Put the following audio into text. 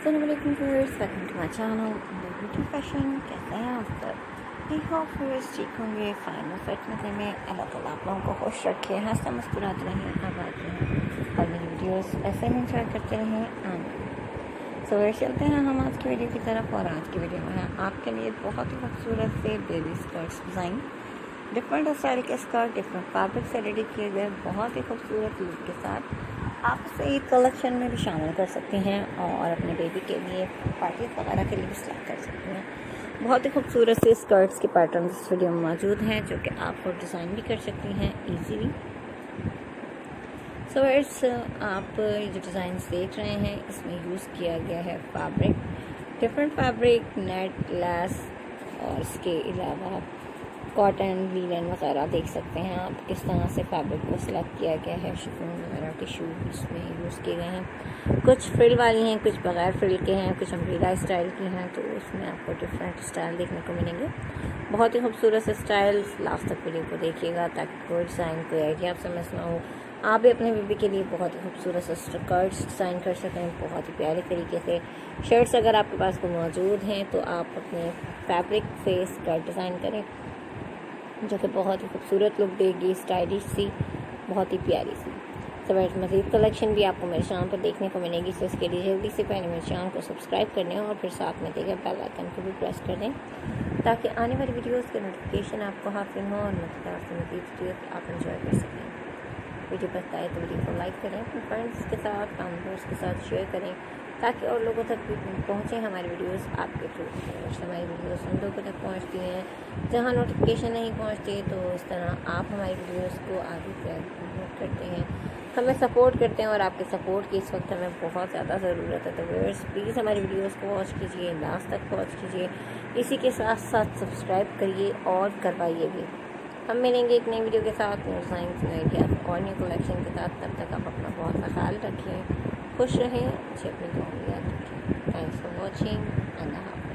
अस्सलाम वालेकुम viewers, welcome to my channel beauty fashion. कैसे हैं आप सब? आई होप व्यूअर्स ठीक होंगे, फाइन और फिट मज़े में। अल्लाह ताला आप लोगों को खुश रखे, हंसते मुस्कुराते रहें, आबाद रहें और मेरी वीडियोस ऐसे ही इंजॉय करते रहें। आमीन। सो चलते हैं हम आज की वीडियो की तरफ। और आज की वीडियो में है आपके लिए बहुत ही खूबसूरत से baby skirts design, different style के स्कर्ट डिफरेंट फैब्रिक से रेडी किए गए, बहुत ही खूबसूरत लुक के साथ आप इसे ईद कलेक्शन में भी शामिल कर सकती हैं और अपने बेबी के लिए पार्टी वगैरह के लिए भी सिलेक्ट कर सकती हैं। बहुत ही खूबसूरत से स्कर्ट्स के पैटर्न इस वीडियो में मौजूद हैं जो कि आप खुद डिज़ाइन भी कर सकती हैं ईजीली। सो इट्स आप जो डिज़ाइन देख रहे हैं इसमें यूज़ किया गया है fabric, different fabric, net, less और इसके अलावा कॉटन, लीलन वगैरह देख सकते हैं आप किस तरह से फैब्रिक को सिलेक्ट किया गया है। शिफॉन वगैरह टिश्यू इसमें यूज़ किए गए हैं, कुछ फ्रिल वाली हैं, कुछ बगैर फ्रिल के हैं, कुछ अम्ब्रेला स्टाइल की हैं, तो उसमें आपको डिफरेंट स्टाइल देखने को मिलेंगे। बहुत ही खूबसूरत से स्टाइल। लास्ट तक वीडियो को देखिएगा ताकि कोई डिज़ाइन कोई आइडिया आप समझ ना हो। आप भी अपने बेबी के लिए बहुत ही खूबसूरत से स्कर्ट्स डिज़ाइन कर सकें बहुत ही प्यारे तरीके से। शर्ट्स अगर आपके पास कोई मौजूद हैं तो आप अपने फैब्रिक से स्कर्ट डिज़ाइन करें जो कि बहुत ही खूबसूरत लुक देगी, स्टाइलिश सी, बहुत ही प्यारी सी। सब मज़ीद कलेक्शन भी आपको मेरे चैनल पर देखने को मिलेगी। तो इसके लिए जल्दी से पहले मेरे चैनल को सब्सक्राइब कर लें और फिर साथ में देखें बेल आइकन को भी प्रेस कर दें ताकि आने वाली वीडियोस के नोटिफिकेशन आपको हासिल हो और मज़ीद वीडियोस आप इंजॉय कर सकें। वीडियो पसंद आए तो वीडियो को लाइक करें, अपने फ्रेंड्स के साथ, फैमिलीज के साथ शेयर करें ताकि और लोगों तक भी पहुँचें हमारी वीडियोस आपके थ्रू। हमारी वीडियोस उन लोगों तक पहुँचती हैं जहाँ नोटिफिकेशन नहीं पहुँचती, तो इस तरह आप हमारी वीडियोस को आगे से आगे प्रमोट करते हैं, हमें सपोर्ट करते हैं और आपके सपोर्ट की इस वक्त हमें बहुत ज़्यादा ज़रूरत है। तो व्यूअर्स प्लीज़ हमारी वीडियोस को वॉच कीजिए, लास्ट तक वॉच कीजिए, इसी के साथ साथ सब्सक्राइब करिए और करवाइए भी। हम मिलेंगे एक नई वीडियो के साथ, न्यू साइंस, न्यू आइडियाज और न्यू कलेक्शन के साथ। तब तक आप अपना बहुत सा ख्याल रखें, खुश रहें, अच्छे अपनी दुआ में याद रखें। Thanks for watching. अल्लाह हाफ़िज़।